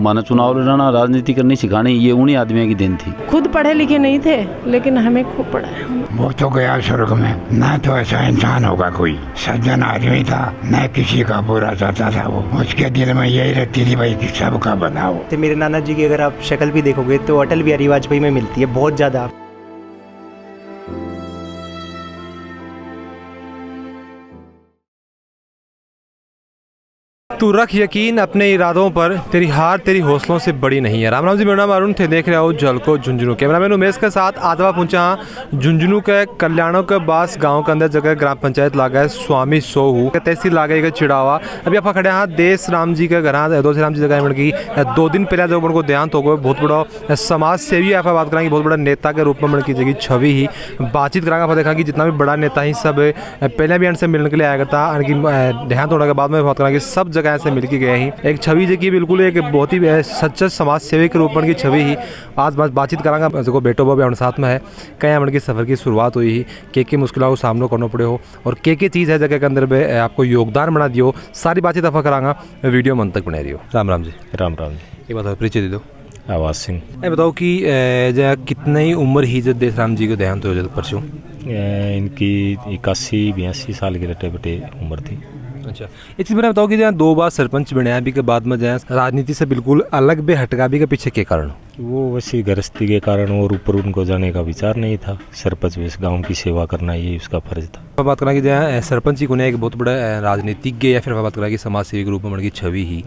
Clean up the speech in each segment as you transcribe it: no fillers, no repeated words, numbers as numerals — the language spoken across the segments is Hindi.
माना चुनाव लड़ाना, राजनीति करनी सिखानी, ये उन्हीं आदमियों की देन थी। खुद पढ़े लिखे नहीं थे लेकिन हमें खूब पढ़ाया। वो तो गया स्वर्ग में, न तो ऐसा इंसान होगा कोई, सज्जन आदमी था, न किसी का बुरा चाहता था। वो उसके दिल में यही रहती थी भाई कि सबका बनाओ। तो मेरे नाना जी की अगर आप शक्ल भी देखोगे तो अटल बिहारी वाजपेयी में मिलती है बहुत ज़्यादा। तू रख यकीन अपने इरादों पर, तेरी हार तेरी हौसलों से बड़ी नहीं है। राम राम जी, मेरा नाम अरुण थे, देख रहे हो झलको झुंझुनू। कैमरामैन उमेश के साथ आदवा पहुंचा झुंझुनू के कल्याणों के बास गांव के अंदर जगह ग्राम पंचायत लागा है स्वामी सोहू तहसील लागे का चिड़ावा। अभी आप खड़े हाँ देश राम जी के घर, दो राम जी जगह की 2 दिन पहले जब उनको देहांत हो गए, बहुत बड़ा समाज सेवी आप बात करेंगे, बहुत बड़ा नेता के रूप में मन की जगह छवि ही बातचीत कराएंगे। आप देखा कि जितना भी बड़ा नेता ही सब पहले भी उनसे मिलने के लिए आया था, उनकी देहांत होने के बाद में बात करेंगे सब जगह से मिल के गए ही। एक छवि जो कि बिल्कुल एक बहुत ही सच्चा समाज सेवी के रूप में की छवि ही आज बातचीत करांगा। जो बेटो बाबे हमारे साथ में है, कहीं उनकी सफ़र की शुरुआत हुई ही, के मुश्किलों को सामना करना पड़े हो और के चीज़ है जगह के अंदर पे आपको योगदान बना दियो, सारी बातचीत आप करांगा, वीडियो मन तक बना रही हो। राम राम जी। राम राम जी। ये बताओ, परिचय दे दो। आवाज सिंह। ये बताओ कि कितनी उम्र ही जब देश राम जी को देहांत हो जाए परसों? इनकी 81-82 साल की रटे बटे उम्र थी। अच्छा, एक चीज़ मैंने बताओ कि जहाँ 2 बार सरपंच बने भी के बाद में जहाँ राजनीति से बिल्कुल अलग बे हटका भी के पीछे के कारण? वो वैसी गृहस्थी के कारण और ऊपर उनको जाने का विचार नहीं था। सरपंच इस गांव की सेवा करना ये उसका फर्ज था। बात करना कि जहाँ सरपंच ही को एक बहुत बड़ा राजनीतिज्ञ या फिर बात करा कि समाज सेवी के रूप में उनकी छवि ही,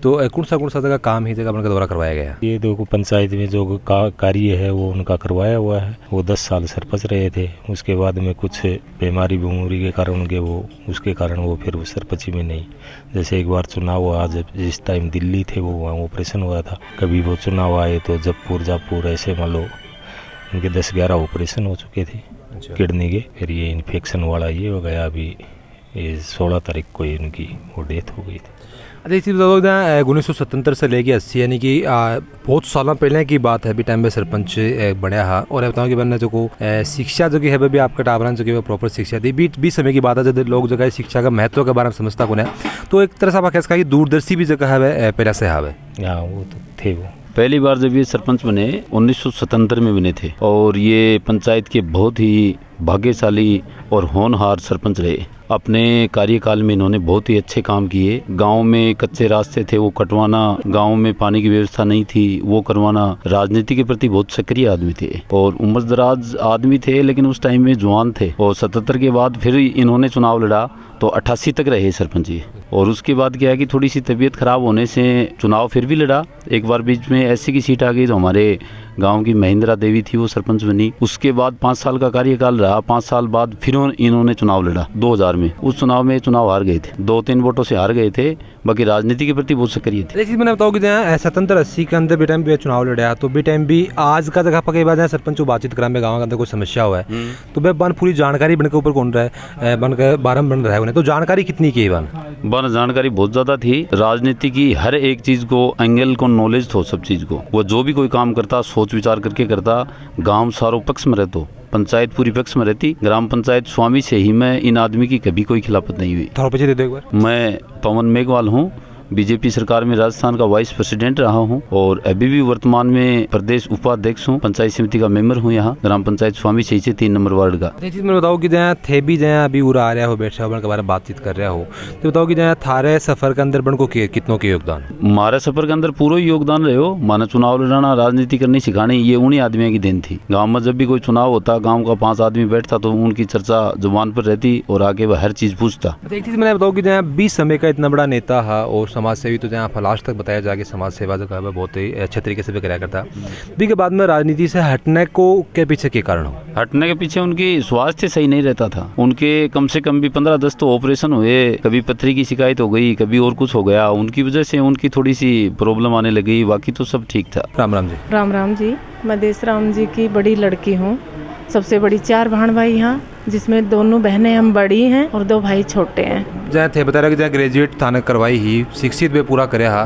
तो कौन सा जगह काम ही जगह उनका दौरा करवाया गया? ये देखो पंचायत में जो कार्य है वो उनका करवाया हुआ है। वो 10 साल सरपंच रहे थे, उसके बाद में कुछ बीमारी के कारण उनके वो उसके कारण वो फिर वो सरपंच में नहीं। जैसे एक बार चुनाव हुआ, जब जिस टाइम दिल्ली थे वो वहाँ ऑपरेशन हुआ था। कभी वो चुनाव आए तो जबपुर जापुर ऐसे मान लो इनके 10-11 ऑपरेशन हो चुके थे किडनी के। फिर ये इन्फेक्शन वाला ये हो गया, अभी ये 16 तारीख को इनकी वो डेथ हो गई थी। अच्छा, इसी बताओ 1977 से लेके 80 यानी कि बहुत सालों पहले की बात है, अभी टाइम में सरपंच बनया है। और बताऊँ कि मैंने जो को शिक्षा जो कि है भी आपका टावरन जो कि प्रॉपर शिक्षा दी भी समय की बात है, जब लोग जगह शिक्षा का महत्व के बारे में समझता को है, तो एक तरह से आप कह कि दूरदर्शी भी जगह है पहले से है। हाँ वो तो थे। वो पहली बार जब ये सरपंच बने 1977 में बने थे और ये पंचायत के बहुत ही भाग्यशाली और होनहार सरपंच रहे। अपने कार्यकाल में इन्होंने बहुत ही अच्छे काम किए। गांव में कच्चे रास्ते थे वो कटवाना, गांव में पानी की व्यवस्था नहीं थी वो करवाना। राजनीति के प्रति बहुत सक्रिय आदमी थे और उम्रदराज आदमी थे, लेकिन उस टाइम में जवान थे। और 77 के बाद फिर इन्होंने चुनाव लड़ा तो 88 तक रहे सरपंच जी। और उसके बाद क्या है कि थोड़ी सी तबीयत खराब होने से चुनाव फिर भी लड़ा। एक बार बीच में ऐसी की सीट आ गई तो हमारे गांव की महेंद्रा देवी थी वो सरपंच बनी। उसके बाद 5 साल का कार्यकाल रहा। 5 साल बाद फिर इन्होंने चुनाव लड़ा 2000 में। उस चुनाव में चुनाव हार गए थे, 2-3 वोटों से हार गए थे। बाकी राजनीति के प्रति बहुत सक्रिय थे। देखिए मैंने बताऊँ कि 77-80 के अंदर भी टाइम भी चुनाव लड़ा तो भी टाइम भी आज का जगह पर कई बार सरपंच को बातचीत करा में गाँव के अंदर कोई समस्या हुआ है तो वह बन पूरी जानकारी बन के ऊपर कौन रहा है, बन के बारह बन रहा है, तो जानकारी कितनी की बन जानकारी बहुत ज्यादा थी। राजनीति की हर एक चीज को एंगल को नॉलेज थो, सब चीज को वो जो भी कोई काम करता सोच विचार करके करता। गांव सारों पक्ष में रहतो, पंचायत पूरी पक्ष में रहती। ग्राम पंचायत स्वामी से ही मैं इन आदमी की कभी कोई खिलाफत नहीं हुई। मैं पवन मेघवाल हूँ, बीजेपी सरकार में राजस्थान का वाइस प्रेसिडेंट रहा हूं और अभी भी वर्तमान में प्रदेश उपाध्यक्ष हूं। पंचायत समिति का मेंबर हूं यहाँ ग्राम पंचायत स्वामी से 3 नंबर वार्ड का। मैं बताऊँ कि जहाँ थे भी जहाँ अभी उरा आ रहा हो, बैठ रहा हो, के बारे में बातचीत कर रहा हो, तो बताओ कि जहाँ थारे सफर के अंदर बन को कितनों के योगदान? हमारे सफर के अंदर पूरा योगदान रहे हो। माना चुनाव लड़ाना, राजनीति करनी सिखानी, ये उन्हीं आदमियों की देन थी। गाँव में जब भी कोई चुनाव होता, गाँव का 5 आदमी बैठता तो उनकी चर्चा जुबान पर रहती और आगे वह हर चीज पूछता। एक चीज मैंने बताऊँ कि जहाँ 20 समय का इतना बड़ा नेता है और समाज सेवी, तो जहाँ लास्ट तक बताया जाए कि समाज सेवा जो है बहुत ही अच्छे तरीके से भी कराया करता। भी के बाद में राजनीति से हटने को के पीछे के कारण हो? हटने के पीछे उनकी स्वास्थ्य सही नहीं रहता था। उनके कम से कम भी 15-10 तो ऑपरेशन हुए, कभी पथरी की शिकायत हो गई, कभी और कुछ हो गया। उनकी वजह से उनकी थोड़ी सी प्रॉब्लम आने लगी, बाकी तो सब ठीक था। राम राम जी। राम राम जी। मैं देश राम जी की बड़ी लड़की हूँ, सबसे बड़ी 4 बहन भाई यहाँ, जिसमें दोनों बहनें हम बड़ी हैं और 2 भाई छोटे हैं। जहाँ थे बता रहे कि जहाँ ग्रेजुएट थाने करवाई ही, शिक्षित भी पूरा करे हा,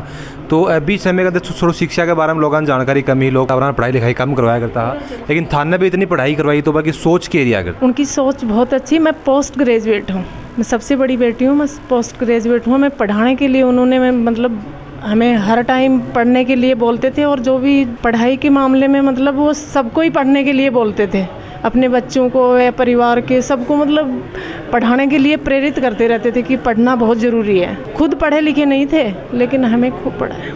तो अभी समय के अंदर थोड़ा शिक्षा के बारे में लोगों जानकारी कम ही, लोग पढ़ाई लिखाई कम करवाया करता है, लेकिन थाने भी इतनी पढ़ाई करवाई तो बाकी सोच के एरिया कर उनकी सोच बहुत अच्छी। मैं पोस्ट ग्रेजुएट हूँ, मैं सबसे बड़ी बेटी हूँ, मैं पोस्ट ग्रेजुएट हूँ। मैं पढ़ाने के लिए उन्होंने मतलब हमें हर टाइम पढ़ने के लिए बोलते थे, और जो भी पढ़ाई के मामले में मतलब वो सबको ही पढ़ने के लिए बोलते थे, अपने बच्चों को या परिवार के सबको मतलब पढ़ाने के लिए प्रेरित करते रहते थे कि पढ़ना बहुत ज़रूरी है। खुद पढ़े लिखे नहीं थे, लेकिन हमें खूब पढ़ाया।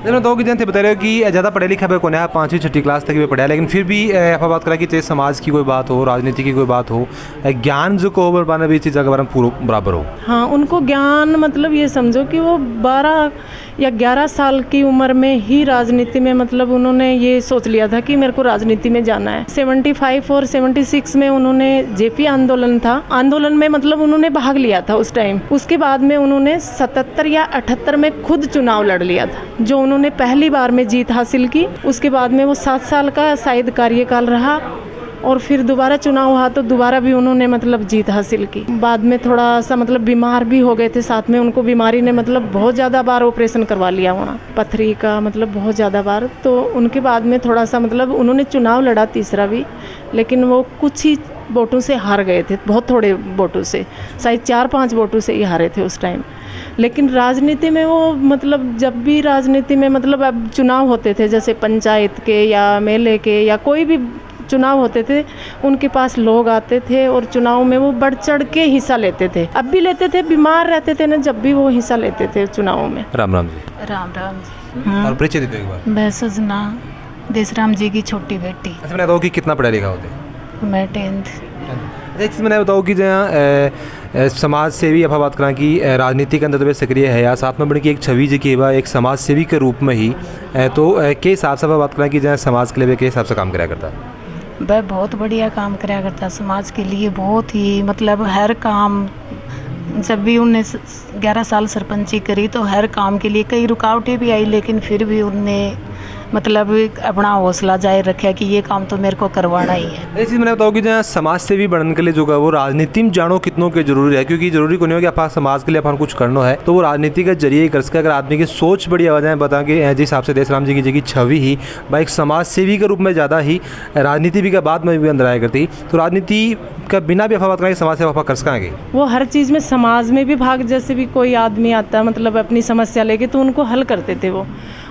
मैं तो थे बता रहे हो कि ज़्यादा पढ़े लिखे पे कौन है, 5वीं 6वीं क्लास तक भी पढ़ा, लेकिन फिर भी आप बात करें कि चाहे समाज की कोई बात हो, राजनीति की कोई बात हो, ज्ञान जो को पाना भी चीज़ अगर पूरा बराबर हो। हाँ, उनको ज्ञान मतलब ये समझो कि वो 12 या 11 साल की उम्र में ही राजनीति में मतलब उन्होंने ये सोच लिया था कि मेरे को राजनीति में जाना है। 75 और 76 में उन्होंने जेपी आंदोलन में मतलब उन्होंने भाग लिया था उस टाइम। उसके बाद में उन्होंने 77 या 78 में खुद चुनाव लड़ लिया था, जो उन्होंने पहली बार में जीत हासिल की। उसके बाद में वो 7 साल का शायद कार्यकाल रहा, और फिर दोबारा चुनाव हुआ तो दोबारा भी उन्होंने मतलब जीत हासिल की। बाद में थोड़ा सा मतलब बीमार भी हो गए थे, साथ में उनको बीमारी ने मतलब बहुत ज़्यादा बार ऑपरेशन करवा लिया वहाँ, पथरी का मतलब बहुत ज़्यादा बार। तो उनके बाद में थोड़ा सा मतलब उन्होंने चुनाव लड़ा तीसरा भी, लेकिन वो कुछ ही वोटों से हार गए थे, बहुत थोड़े वोटों से, शायद 4-5 वोटों से ही हारे थे उस टाइम। लेकिन राजनीति में वो मतलब जब भी राजनीति में मतलब अब चुनाव होते थे, जैसे पंचायत के या मेले के या कोई भी चुनाव होते थे, उनके पास लोग आते थे और चुनाव में वो बढ़ चढ़ के हिस्सा लेते थे। अब भी लेते थे, बीमार रहते थे ना, जब भी वो हिस्सा लेते थे चुनाव में। राम राम जी। राम राम जी। और परिचय देते एक बार। मैं सजना देसराम जी की छोटी बेटी। अच्छा, मैंने बताओ कि कितना पढ़ा लिखा होते? मैं 10th। अच्छा, एक चीज़ मैंने बताओ कि जहाँ समाज सेवी आप बात करें कि राजनीति के अंदर तो वे सक्रिय है या साथ में बड़ी की एक छवि जी की एक समाज सेवी के रूप में ही, तो के हिसाब से आप बात करें कि जहाँ समाज के लिए के हिसाब से काम कराया करता है? वह बहुत बढ़िया काम कराया करता समाज के लिए, बहुत ही मतलब हर काम। जब भी उनने 11 साल सरपंची करी तो हर काम के लिए कई रुकावटें भी आई, लेकिन फिर भी उनने मतलब अपना हौसला जारी रखा कि ये काम तो मेरे को करवाना ही है। एक चीज़ मैंने बताऊँ कि जहाँ समाज सेवी बनने के लिए जो है वो राजनीति में जानो कितनों के जरूरी है, क्योंकि जरूरी को नहीं हो कि आप समाज के लिए अपन कुछ करना है तो वो राजनीति के जरिए ही कर सके। अगर आदमी की सोच बड़ी आवाज़ है बता कि जिस हिसाब से देसराम जी की छवि ही भाई एक समाज सेवी के रूप में ज़्यादा ही राजनीति भी के बाद में भी अंदर आया करती, तो राजनीति का बिना भी अफवाह बात करें समाज सेवा कर सकेंगे। वो हर चीज़ में समाज में भी भाग, जैसे भी कोई आदमी आता मतलब अपनी समस्या लेके तो उनको हल करते थे वो।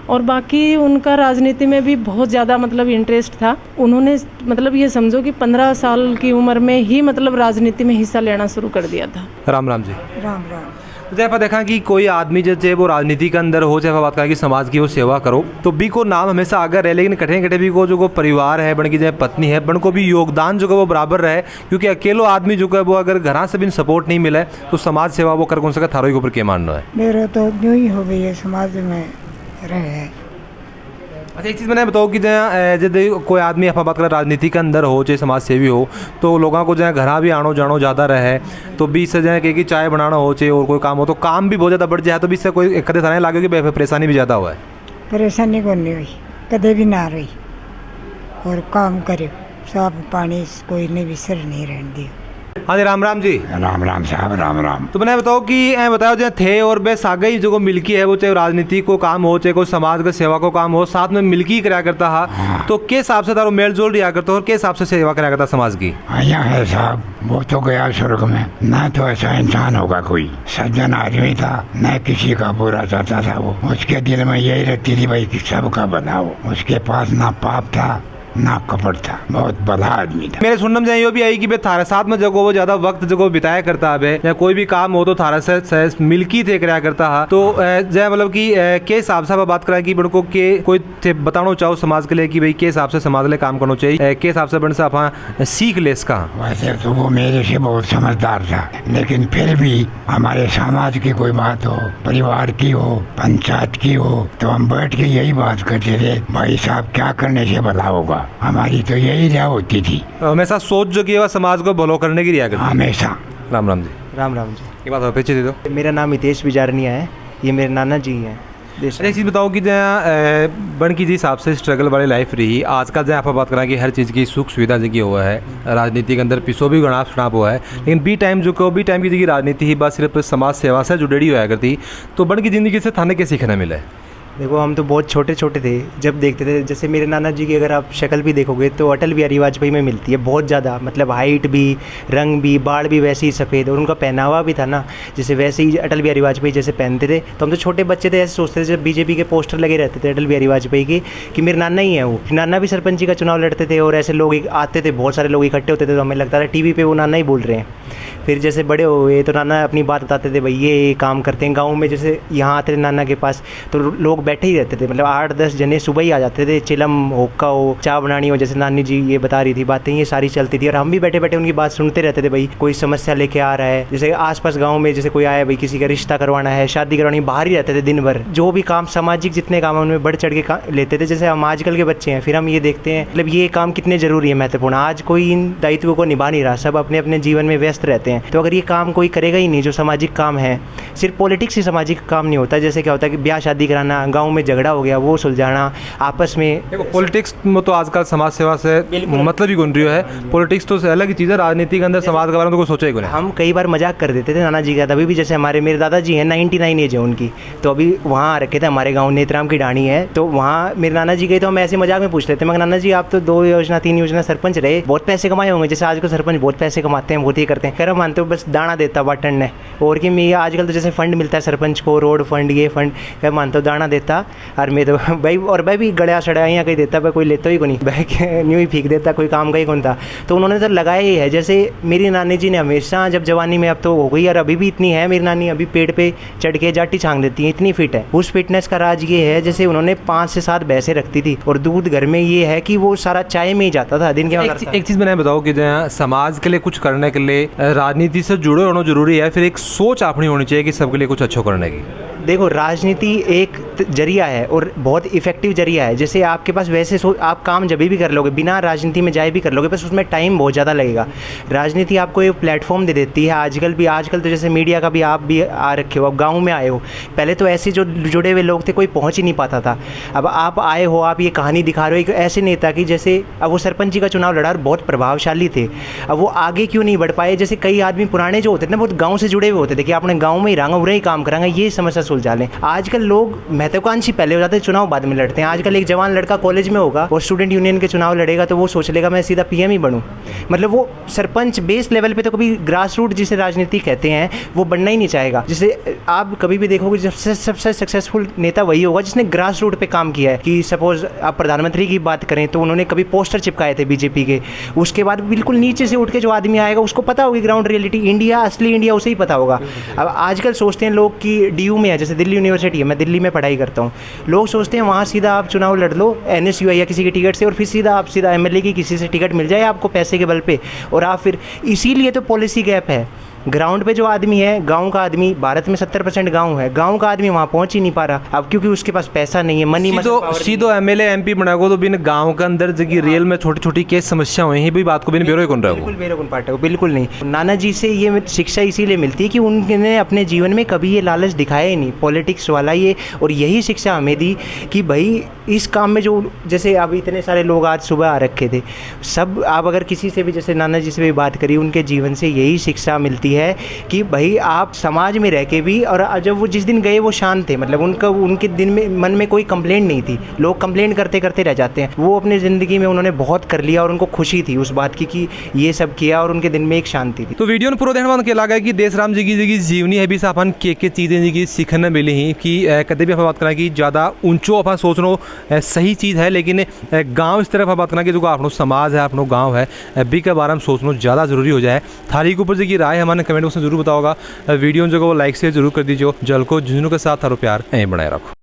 और बाकी उनका राजनीति में भी बहुत ज़्यादा मतलब इंटरेस्ट था। उन्होंने मतलब ये समझो कि 15 साल की उम्र में ही मतलब राजनीति में हिस्सा लेना शुरू कर दिया था। राम राम जी। राम राम। तो जैसा देखा कि कोई आदमी जैसे वो राजनीति के अंदर हो, चाहे बात करें कि समाज की वो सेवा करो, तो बी को नाम हमेशा आगे रहे, लेकिन कठे कठे भी को जो को परिवार है बन की चाहे पत्नी है बन को भी योगदान जो है वो बराबर रहे, क्योंकि अकेलो आदमी जो है वो अगर घर से भी सपोर्ट नहीं मिले तो समाज सेवा वो कर कौन सका थारो के ऊपर क्या मानना है? मेरा तो यूँ ही हो गई है, समाज में रहे। अच्छा, एक चीज़ मैंने बताओ कि जैसे कोई आदमी आप बात करें राजनीति के अंदर हो चाहे समाज सेवी हो, तो लोगों को जो घर भी आनो जानो ज़्यादा रहे, तो बीच से जो कि चाय बनाना हो चाहे और कोई काम हो तो काम भी बहुत ज़्यादा बढ़ जाए, तो बीच से कोई कदे थाने लगे कि परेशानी भी ज़्यादा हुआ है? परेशानी को नहीं हुई, कदे भी ना रही, और काम करे साफ पानी कोई ने भी सर नहीं रहने दिया। हाँ जी, राम राम जी। राम राम साहब, राम राम। तो मैंने बताओ कि बताओ जो थे और बे सागे ही जो मिल्की है वो चाहे राजनीति को काम हो चाहे कोई समाज का सेवा को काम हो, साथ में मिल्की कराया करता है। हाँ। तो के हिसाब से तारो मेल जोल रिया करता और के हिसाब से सेवा कराया करता समाज की? आया है साहब, वो तो गया स्वर्ग में, न तो ऐसा इंसान होगा कोई, सज्जन आदमी था, न किसी का बुरा चाहता था वो। उसके दिल में यही रहती थी भाई कि सबका भला हो। उसके पास ना पाप था ना कपट था, बहुत भला आदमी था। मेरे सुनने में ये भी आई कि भाई थारे साथ में जगह वो ज्यादा वक्त जगह बिताया करता है या कोई भी काम हो तो थारा से मिल्की थे कराया करता है। तो जय मतलब कि के हिसाब से बात करा कि बड़को के कोई थे बताना चाहो समाज के लिए कि भाई के हिसाब से समाज के लिए काम करना चाहिए, के हिसाब से बन से आप सीख ले इसका? वैसे तो वो मेरे से बहुत समझदार था, लेकिन फिर भी हमारे समाज की कोई बात हो, परिवार की हो, पंचायत की हो, तो हम बैठ के यही बात करते थे भाई साहब क्या करने से भला होगा। हमारी तो यही रिया होती थी, हमेशा सोच जो कि समाज को भलो करने की रिया करती हमेशा। राम राम जी। राम राम जी। ये बात परिचय दे दो। मेरा नाम हितेश बिजारनिया है, ये मेरे नाना जी हैं। एक चीज़ बताओ कि जहाँ बन की जी हिसाब से स्ट्रगल वाली लाइफ रही, आज का जहाँ आप बात करें कि हर चीज़ की सुख सुविधा जगह हुआ है, राजनीति के अंदर पिसो भी गणाप छुड़ाप हुआ है, लेकिन बी टाइम जो को बी टाइम की जगह राजनीति ही बस सिर्फ समाज सेवा से जुड़ेड़ी हुआ करती, तो बन की ज़िंदगी से थाने के सीखना मिला है? देखो हम तो बहुत छोटे छोटे थे जब देखते थे। जैसे मेरे नाना जी की अगर आप शक्ल भी देखोगे तो अटल बिहारी वाजपेयी में मिलती है बहुत ज़्यादा। मतलब हाइट भी, रंग भी, बाल भी वैसे ही सफ़ेद, और उनका पहनावा भी था ना जैसे वैसे ही अटल बिहारी वाजपेयी जैसे पहनते थे। तो हम तो छोटे बच्चे थे, ऐसे सोचते थे जब बीजेपी के पोस्टर लगे रहते थे अटल बिहारी वाजपेयी की कि मेरे नाना ही हैं वो। नाना भी सरपंची का चुनाव लड़ते थे और ऐसे लोग आते थे, बहुत सारे लोग इकट्ठे होते थे, तो हमें लगता था टीवी पे वो नाना ही बोल रहे हैं। फिर जैसे बड़े हुए तो नाना अपनी बात बताते थे, भाई ये काम करते हैं। गाँव में जैसे यहाँ आते थे नाना के पास तो लोग बैठे ही रहते थे, मतलब 8-10 जने सुबह ही आ जाते थे। चिलम होक्का हो, चाय बनानी हो, जैसे नानी जी ये बता रही थी बातें, ये सारी चलती थी और हम भी बैठे बैठे उनकी बात सुनते रहते थे। भाई कोई समस्या लेके आ रहा है, जैसे आसपास गाँव में जैसे कोई आया, भाई किसी का रिश्ता करवाना है, शादी करवानी, बाहर ही रहते थे दिन भर। जो भी काम सामाजिक जितने काम उनमें बढ़ चढ़ के लेते थे। जैसे हम आजकल के बच्चे हैं, फिर हम ये देखते हैं मतलब ये काम कितने ज़रूरी है, महत्वपूर्ण। आज कोई इन दायित्वों को निभा नहीं रहा, सब अपने अपने जीवन में व्यस्त रहते हैं। तो अगर ये काम कोई करेगा ही नहीं जो सामाजिक काम है, सिर्फ पॉलिटिक्स ही सामाजिक काम नहीं होता। जैसे क्या होता है कि ब्याह शादी कराना, गांव में झगड़ा हो गया वो सुलझाना, आपस में। देखो पॉलिटिक्स में तो आजकल समाज सेवा से मतलब ही गुन रही है। पॉलिटिक्स तो अलग ही चीज़ है, राजनीति के अंदर समाज के बारे में तो कोई सोचा ही नहीं। हम कई बार मजाक कर देते थे नाना जी का, तभी भी जैसे मेरे दादाजी हैं 99 एज है उनकी, तो अभी वहाँ आ रखे थे हमारे गाँव नेत्राम की ढाणी है, तो वहाँ मेरे नाना जी गए तो हम ऐसे मजाक में पूछ लेते, मगर नाना जी आप तो 2 योजना 3 योजना सरपंच रहे, बहुत पैसे कमाए होंगे, जैसे आजकल सरपंच बहुत पैसे कमाते हैं, बहुत ही करते हैं। कह रहा मानते हो बस दाना देता बाटन ने, और कि मैं आजकल तो जैसे फंड मिलता है सरपंच को, रोड फंड ये फंड, कह मानता हूँ दाना देता। और मैं तो भाई और भाई भी गड़ा सड़ा यहाँ कहीं देता, भाई कोई लेता ही को नहीं, भाई न्यू ही फेंक देता, कोई काम का ही कौन था। तो उन्होंने तो लगाया ही है। जैसे मेरी नानी जी ने हमेशा जब जवानी में, अब तो हो गई और अभी भी इतनी है मेरी नानी, अभी पेड़ पे चढ़ के जाटी छांग देती है, इतनी फिट है। उस फिटनेस का राज ये है, जैसे उन्होंने 5 से 7 भैंसें रखती थी और दूध घर में ये है कि वो सारा चाय में ही जाता था दिन के। एक चीज़ मैंने बताओ कि समाज के लिए कुछ करने के लिए राजनीति से जुड़े होना जरूरी है, फिर एक सोच अपनी होनी चाहिए कि सबके लिए कुछ अच्छा करने की। देखो राजनीति एक जरिया है और बहुत इफेक्टिव जरिया है। जैसे आपके पास वैसे आप काम जब भी कर लोगे, बिना राजनीति में जाए भी कर लोगे, बस उसमें टाइम बहुत ज़्यादा लगेगा। राजनीति आपको एक प्लेटफॉर्म दे देती है। आजकल तो जैसे मीडिया का भी आप भी आ रखे हो, अब गाँव में आए हो, पहले तो ऐसे जो जुड़े हुए लोग थे कोई पहुँच ही नहीं पाता था। अब आप आए हो, आप ये कहानी दिखा रहे हो एक ऐसे नेता की, जैसे अब वो सरपंची का चुनाव लड़ा और बहुत प्रभावशाली थे, अब वो आगे क्यों नहीं बढ़ पाए। जैसे कई आदमी पुराने जो होते थे ना, बहुत गाँव से जुड़े हुए होते थे कि आपने गाँव में ही रहा उन्हें ही काम करांगा, ये समस्या सुलझा लें। आजकल लोग महत्वाकांक्षी पहले हो जाते हैं, चुनाव बाद में लड़ते हैं। आजकल एक जवान लड़का कॉलेज में होगा और स्टूडेंट यूनियन के चुनाव लड़ेगा तो वो सोच लेगा मैं सीधा पीएम ही बनूं। मतलब वो सरपंच बेस लेवल पे तो कभी ग्रास रूट जिसे राजनीति कहते हैं वो बनना ही नहीं चाहेगा। जिसे आप कभी भी देखोगे सबसे सक्सेसफुल नेता वही होगा जिसने ग्रास रूट पे काम किया है। कि सपोज आप प्रधानमंत्री की बात करें तो उन्होंने कभी पोस्टर चिपकाए थे बीजेपी के, उसके बाद बिल्कुल नीचे से उठ के जो आदमी आएगा उसको पता होगी ग्राउंड रियलिटी, इंडिया असली इंडिया उसे ही पता होगा। अब आजकल सोचते हैं लोग कि DU में है, जैसे दिल्ली यूनिवर्सिटी है, मैं दिल्ली में पढ़ाई करता हूँ, लोग सोचते हैं वहाँ सीधा आप चुनाव लड़ लो NSU या किसी की टिकट से और फिर सीधा MLA की किसी से टिकट मिल जाए आपको पैसे के बल पे, और आप फिर इसीलिए तो पॉलिसी गैप है। ग्राउंड पे जो आदमी है, गांव का आदमी, भारत में 70% गांव है, गांव का आदमी वहाँ पहुँच ही नहीं पा रहा अब, क्योंकि उसके पास पैसा नहीं है, मनी सीधो MLA MP बनाओ तो बिन गांव के अंदर जगह रियल में छोटी छोटी केस समस्या हुई भी बात को बिन बेरोई कौन रहा है, बिल्कुल बेरोकन पार्ट है, बिल्कुल नहीं। नाना जी से ये शिक्षा इसीलिए मिलती है कि उन्होंने अपने जीवन में कभी ये लालच दिखाया ही नहीं पॉलिटिक्स वाला ये, और यही शिक्षा हमें दी कि भाई इस काम में जो, जैसे अब इतने सारे लोग आज सुबह आ रखे थे, सब आप अगर किसी से भी जैसे नाना जी से भी बात करी, उनके जीवन से यही शिक्षा मिलती है कि भाई आप समाज में रह के भी, और जब वो जिस दिन गए वो शांत थे, मतलब उनके दिन में मन में कोई कंप्लेंट नहीं थी। लोग कंप्लेंट करते करते रह जाते हैं, वो अपनी ज़िंदगी में उन्होंने बहुत कर लिया और उनको खुशी थी उस बात की कि ये सब किया और उनके दिन में एक शांति थी। तो वीडियो में पूरा देखने के लगा कि देशराम जी की जीवनी है भी अपन के चीज़ें जी की सीखने मिली ही कि कभी भी आप बात करें कि ज़्यादा ऊंचो आप सोचना सही चीज़ है, लेकिन गाँव इस तरफ बात करना कि जो अपना समाज है, अपना गाँव है, भी के बारे में सोचना ज़्यादा जरूरी हो जाए। थारी के ऊपर जी राय हमारे कमेंट बॉक्स में जरूर बताओगा। वीडियो जो वो लाइक शेयर जरूर कर दीजिए। जल को झुंझुनू के साथ थारो प्यार यहीं बनाए रखो।